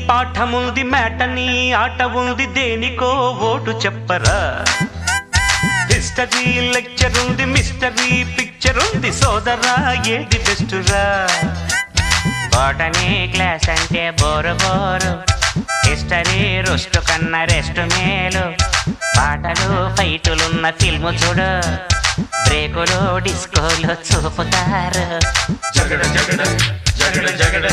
పాఠముంది matinee ఆట ఉంది దేనికో ఓటు చెప్పరా హిస్టరీ లెక్చర్ ఉంది మిస్టరీ పిక్చర్ ఉంది సోదరా ఏది బెస్టురా బోటనీ క్లాస్ అంటే బోరు బోరు హిస్టరీ రుస్టు కన్నా రెస్ట్ మేలు పాటలు ఫైటులున్న ఫిల్ము చూడు బ్రేకులు డిస్కోలు చూపుతారు జగడ జగడ జగడ జగడ